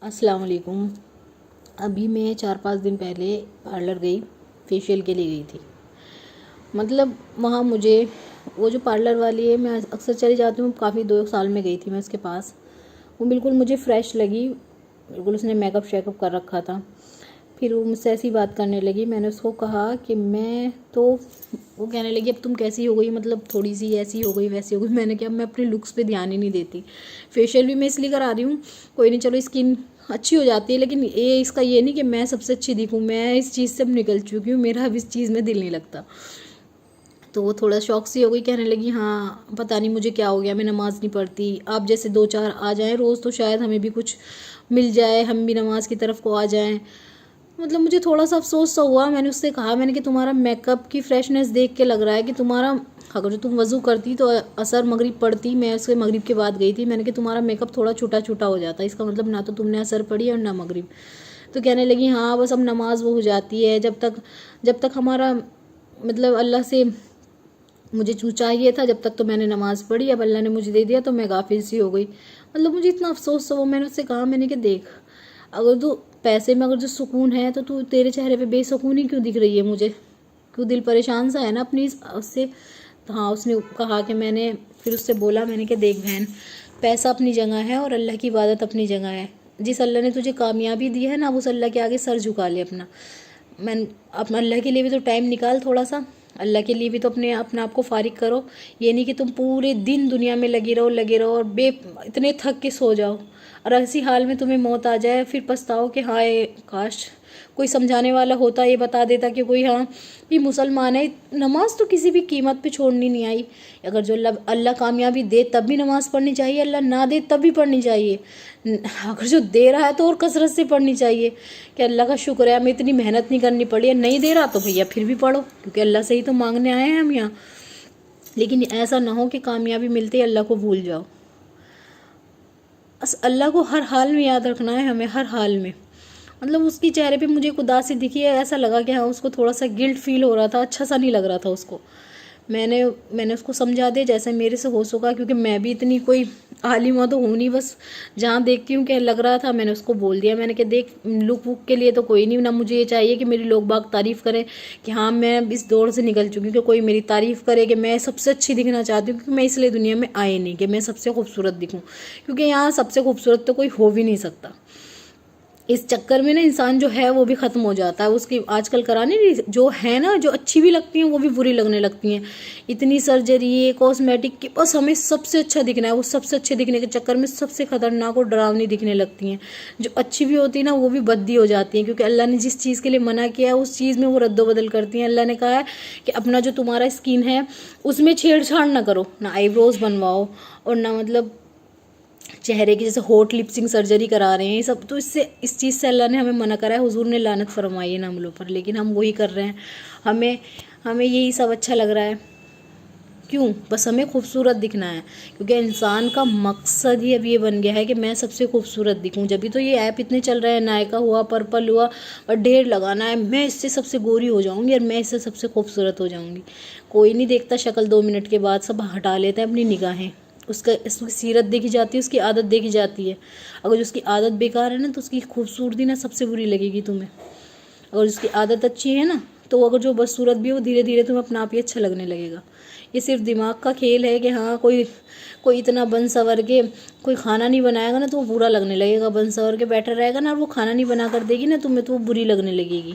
السلام علیکم۔ ابھی میں 4-5 دن پہلے پارلر گئی، فیشیل کے لیے گئی تھی۔ مطلب وہاں مجھے وہ جو پارلر والی ہے، میں اکثر چلی جاتی ہوں، کافی 2 سال میں گئی تھی میں اس کے پاس۔ وہ بالکل مجھے فریش لگی، بالکل اس نے میک اپ شیک اپ کر رکھا تھا۔ پھر وہ مجھ سے ایسی بات کرنے لگی، میں نے اس کو کہا کہ وہ کہنے لگی اب تم کیسی ہو گئی، مطلب تھوڑی سی ایسی ہو گئی ویسی ہو گئی۔ میں نے کہا میں اپنے لکس پہ دھیان ہی نہیں دیتی، فیشیل بھی میں اس لیے کرا رہی ہوں، کوئی نہیں چلو اسکن اچھی ہو جاتی ہے، لیکن اس کا یہ نہیں کہ میں سب سے اچھی دکھوں۔ میں اس چیز سے اب نکل چکی ہوں، میرا اب اس چیز میں دل نہیں لگتا۔ تو وہ تھوڑا شوق سی ہو گئی، کہنے لگی ہاں پتہ نہیں مجھے کیا ہو گیا، میں نماز نہیں پڑھتی، آپ جیسے 2-4 آ جائیں روز تو شاید ہمیں بھی کچھ مل جائے، ہم بھی نماز کی طرف کو آ جائیں۔ مطلب مجھے تھوڑا سا افسوس سا ہوا۔ میں نے اس سے کہا، میں نے کہ تمہارا میک اپ کی فریشنس دیکھ کے لگ رہا ہے کہ تمہارا، اگر جو تم وضو کرتی تو عصر مغرب پڑھتی، میں اس کے مغرب کے بعد گئی تھی، میں نے کہ تمہارا میک اپ تھوڑا چھوٹا چھوٹا ہو جاتا ہے، اس کا مطلب نہ تو تم نے عصر پڑھی اور نہ مغرب۔ تو کہنے لگی ہاں بس اب نماز وہ ہو جاتی ہے، جب تک ہمارا مطلب اللہ سے مجھے چاہیے تھا جب تک تو میں نے نماز پڑھی، اب اللہ نے مجھے دے دیا تو میں غافل سی ہو گئی۔ مطلب مجھے اتنا افسوس ہوا۔ میں نے اس سے کہا، میں نے کہ دیکھ، اگر تو پیسے میں اگر جو سکون ہے تو تیرے چہرے پہ بے سکونی کیوں دکھ رہی ہے مجھے، کیوں دل پریشان سا ہے نا اپنی اس سے۔ ہاں اس نے کہا کہ میں نے پھر اس سے بولا، میں نے کہ دیکھ بہن، پیسہ اپنی جگہ ہے اور اللہ کی عبادت اپنی جگہ ہے۔ جس اللہ نے تجھے کامیابی دی ہے نا، اس اللہ کے آگے سر جھکا لے اپنا۔ اپنا اللہ کے لیے بھی تو ٹائم نکال تھوڑا سا، اللہ کے لیے بھی تو اپنا آپ کو فارغ کرو۔ یہ نہیں کہ تم پورے دن دنیا میں لگے رہو اور اتنے تھک کے سو جاؤ، اور ایسی حال میں تمہیں موت آ جائے، پھر پچھتاؤ کہ ہائے کاش کوئی سمجھانے والا ہوتا، یہ بتا دیتا کہ کوئی ہاں یہ مسلمان ہے، نماز تو کسی بھی قیمت پہ چھوڑنی نہیں آئی۔ اگر جو اللہ کامیابی دے تب بھی نماز پڑھنی چاہیے، اللہ نہ دے تب بھی پڑھنی چاہیے، اگر جو دے رہا ہے تو اور کثرت سے پڑھنی چاہیے کہ اللہ کا شکر ہے ہمیں اتنی محنت نہیں کرنی پڑی ہے، نہیں دے رہا تو بھیا پھر بھی پڑھو، کیونکہ اللہ سے ہی تو مانگنے آئے ہیں ہم یہاں۔ لیکن ایسا نہ ہو کہ کامیابی ملتے اللہ کو بھول جاؤ۔ اللہ کو ہر حال میں یاد رکھنا ہے ہمیں، ہر حال میں۔ مطلب اس کی چہرے پہ مجھے خدا سے دکھی ہے، ایسا لگا کہ ہاں اس کو تھوڑا سا گلٹ فیل ہو رہا تھا، اچھا سا نہیں لگ رہا تھا اس کو۔ میں نے اس کو سمجھا دیا جیسے میرے سے ہو سکا، کیونکہ میں بھی اتنی کوئی عالمہ تو ہوں نہیں، بس جہاں دیکھتی ہوں کہ لگ رہا تھا میں نے اس کو بول دیا، میں نے کہ دیکھ لک وک کے لیے تو کوئی نہیں، نہ مجھے یہ چاہیے کہ میری لوگ باغ تعریف کریں کہ ہاں میں اس دور سے نکل چکی ہوں کہ کوئی میری تعریف کرے کہ میں سب سے اچھی دکھنا چاہتی ہوں، کیونکہ میں اس لیے دنیا میں آئی نہیں کہ میں سب سے خوبصورت دکھوں، کیونکہ یہاں سب سے خوبصورت تو کوئی ہو بھی نہیں سکتا۔ اس چکر میں نا انسان جو ہے وہ بھی ختم ہو جاتا ہے، اس کی آج کل کرانے جو ہے نا، جو اچھی بھی لگتی ہیں وہ بھی بری لگنے لگتی ہیں، اتنی سرجری کاسمیٹک کی، بس ہمیں سب سے اچھا دکھنا ہے، وہ سب سے اچھے دکھنے کے چکر میں سب سے خطرناک اور ڈراؤنی دکھنے لگتی ہیں۔ جو اچھی بھی ہوتی ہیں نا وہ بھی بدی ہو جاتی ہیں، کیونکہ اللہ نے جس چیز کے لیے منع کیا ہے اس چیز میں وہ رد و بدل کرتی ہیں۔ اللہ نے کہا ہے کہ اپنا جو تمہارا اسکن ہے اس میں چھیڑ چھاڑ نہ کرو، نہ آئی بروز بنواؤ، اور نہ مطلب چہرے کی جیسے ہوٹ لپسنگ سرجری کرا رہے ہیں، یہ سب تو اس چیز سے اللہ نے ہمیں منع کرا ہے، حضور نے لعنت فرمائی ہے ہم لوگ پر، لیکن ہم وہی کر رہے ہیں۔ ہمیں یہی سب اچھا لگ رہا ہے، کیوں؟ بس ہمیں خوبصورت دکھنا ہے، کیونکہ انسان کا مقصد ہی اب یہ بن گیا ہے کہ میں سب سے خوبصورت دکھوں۔ جبھی تو یہ ایپ اتنے چل رہے ہیں، نائکا ہوا، پرپل ہوا، اور ڈھیر لگانا ہے، میں اس سے سب سے گوری ہو جاؤں گی اور میں اس سے سب سے خوبصورت ہو جاؤں گی۔ کوئی نہیں دیکھتا شکل 2 منٹ کے بعد، سب ہٹا لیتے ہیں اپنی نگاہیں، اس کی سیرت دیکھی جاتی ہے، اس کی عادت دیکھی جاتی ہے۔ اگر اس کی عادت بیکار ہے نا تو اس کی خوبصورتی نا سب سے بری لگے گی تمہیں، اگر اس کی عادت اچھی ہے نا تو اگر جو بدصورت بھی ہے وہ دھیرے دھیرے تمہیں اپنا آپ ہی اچھا لگنے لگے گا۔ یہ صرف دماغ کا کھیل ہے کہ ہاں کوئی اتنا بن سور کے کوئی کھانا نہیں بنائے گا نا تو وہ برا لگنے لگے گا، بن سور کے بیٹھا رہے گا نا اور وہ کھانا نہیں بنا کر دے گی نا تمہیں تو وہ بری لگنے لگے گی۔